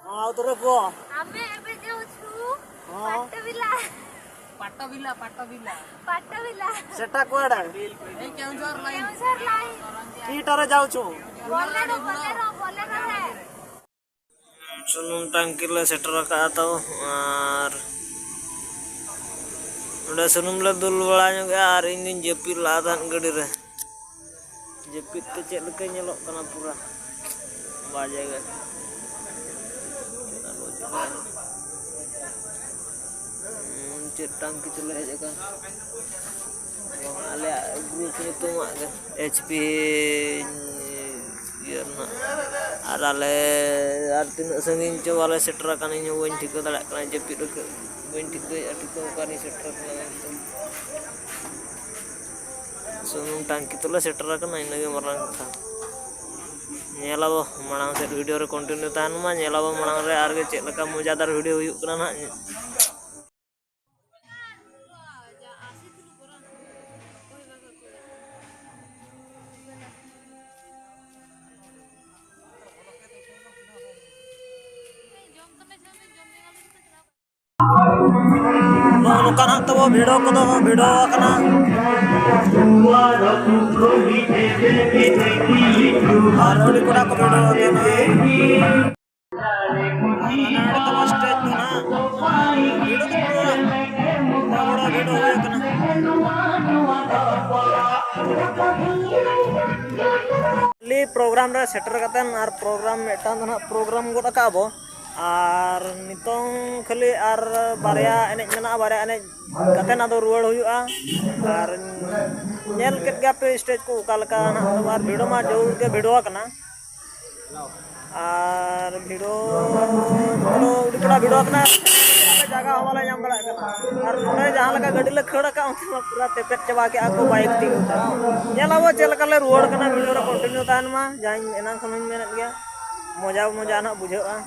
ଆଉ ତୋର କୁହ ଆମେ ଏବେ ଯାଉଛୁ ହଁ ପାଟବିଲା ସେଟା କୁଆଡେ କେଉଁଝର ଲାଇନ କିଟାରେ ଯାଉଛୁ ବୋଲେରୋ ରେ सुनूम टंकी ले सेटर रखा तो और उड़ा सुनूम ले दुल बड़ा गया और इन दिन जपित लादान गड़ी रे जपित तो चेक लके nyelok kana pura बाजेगा चेक टंकी चले जाएगा आले group itu mak HP ya nak आले आर तीन संगीन जो वाले सेटर kan ini wen ठीक दाड़ा kana जपित के wen ठीक अटिको कानी सेटर सुनूम टंकी तुला सेटर kana इनगे मरang कथा नेलाबो मांग से वीडियो रे कंटिन्यू तान मा नेलाबो मांग रे आर गे चेक लका मजादार वीडियो हुयु कना ना नोकान तब भिड़ो को भिड़ो कना और ओडी कोडा को भिड़ो देना तब स्टेज ना भिड़ो को बड़ा भिड़ो होय कना ली प्रोग्राम रे सेटर कतन और प्रोग्राम मेटान ना प्रोग्राम गोटा काबो और नितों खाली और बारिया एनेज मेना बारिया एनेज कतेन आदो रुवाड़ हुयुआ और नेल केट गापे स्टेज को उका लका ना और भिडो मा जरूर के भिडो कना और भिडो तो उडीपड़ा भिडो कना जगह हवाला नाम बड़ा कना और नोडे जहां लका गाड़ी ले खड़ा का पूरा तेपेट चबा के आको बाइक ती नेलाबो चेल कले रुवाड़ कना भिडो रे कंटिन्यू तान मा जाई एना खनन मेनत गया मजा ना बुझाआ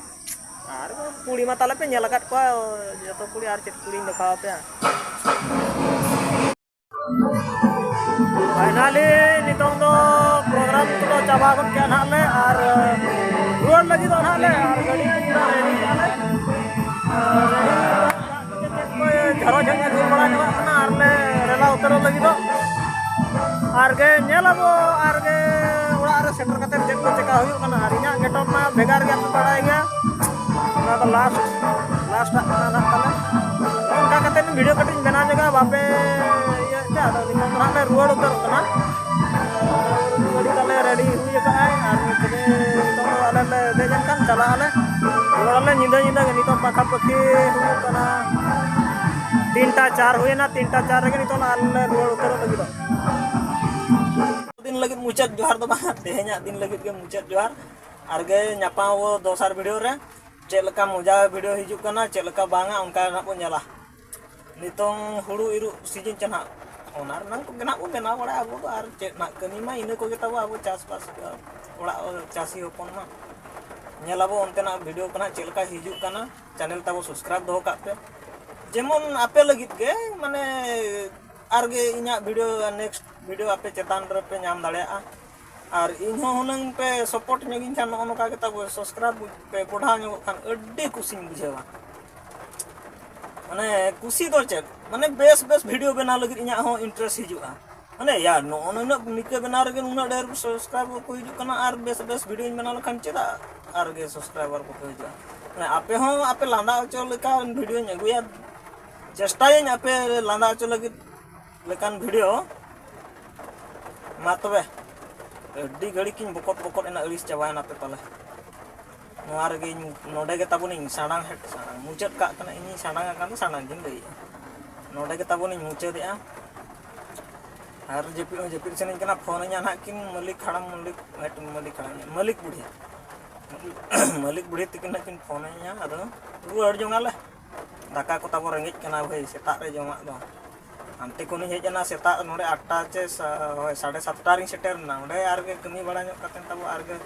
और कुड़ी मा ताले पे नेल काट को जतो कुड़ी और चेट कुड़ी देखाव पे फाइनली नितों दो प्रोग्राम तो चाबा गन के नाले और रोड लगी दो नाले और गाड़ी पूरा रेडी नाले घरो जंगे दूर बड़ा ना और ले रेला उतरो लगी दो और के नेलाबो और के उड़ा रे सेटर कते चेक को चेका हुयु कना और इना गेटअप मा भेगार के पड़ाई गया तो लास्ट ना ताले उनका कते वीडियो कटिंग बना जगह बापे ये क्या तो निकल ले रोड उतर कना गाड़ी ताले रेडी हुई का है और निकले तो आले ले देजन kan चला आले रोड ले निंदा गनी तो पाखा पखी हुई कना 3टा 4 हुई ना 3टा 4 रे तो आले रोड उतर लगी दो दिन लगी मुचात जोहार दो बा तेहnya दिन लगी के मुचात जोहार और गे न्यापा वो दोसार वीडियो रे चेलका मजा वीडियो हिजुक कना चेलका बांगा उनका ना को नेला नितों हुड़ू इरु सीजन चना ओनार नंग को गना को बेना बड़ा अब और चेक ना कनी मा इने को गेता अब चास पास ओड़ा चासी होपन मा नेलाबो ओनतेना वीडियो कना चेलका हिजुक कना चैनल ताबो सब्सक्राइब दो का पे जेमन आपे लगित के माने आर गे इना वीडियो नेक्स्ट वीडियो आपे चेतान रे पे नाम दाड़ेआ और इन हुनंग पे सपोर्ट नगिन खान नका के तब सब्सक्राइब पे बढ़ा नो खान अड्डी खुशी बुझेवा माने खुशी दो चेक माने बेस वीडियो बना लगी इना हो इंटरेस्ट हिजुआ माने यार नो न निके बना रे उना डेर सब्सक्राइबर को हिजु कना और बेस वीडियो बना लखन चेदा और गे सब्सक्राइबर को हिजुआ माने आपे हो आपे लांदा चो लेका वीडियो अगुया चेष्टाय आपे लांदा चो लगी लेकान वीडियो मा तबे अड्डी घड़ी किन बकट एना अड़िस चाबायना पे पाले नोआ रेगे नोडे के ताबुनी साडांग हेड साडांग मुचत का कना इनी साडांग का साडांग दिन लई नोडे के ताबुनी मुचतया और जेपी सेन कना फोन nya ना किन मलिक खड़म मलिक बुढ़ी तिकिन किन फोन nya अदो रुआड़ जोंगाले दाका को ताबो रेंगेज कना भाई सेता रे जोमा दो आंते को नहीं हेजना सेता नोडे 8टा चे 7:30 रिंग सेटर ना नोडे आर के कमी बड़ा नो कतन तब आर के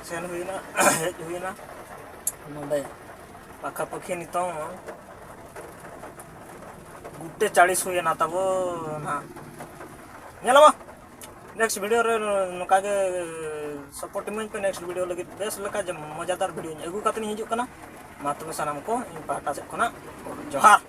सेन हुईना हेज हुईना नोडे पाखा पखी नितों गुटे 40 हुईना तब ना नेलाबो नेक्स्ट वीडियो रे नोका के सपोर्ट इमेज पे नेक्स्ट वीडियो लगे बेस लका मजादार वीडियो अगू कतनी हिजुक कना मा तबे सनाम को इन पाटा से खना जोहार।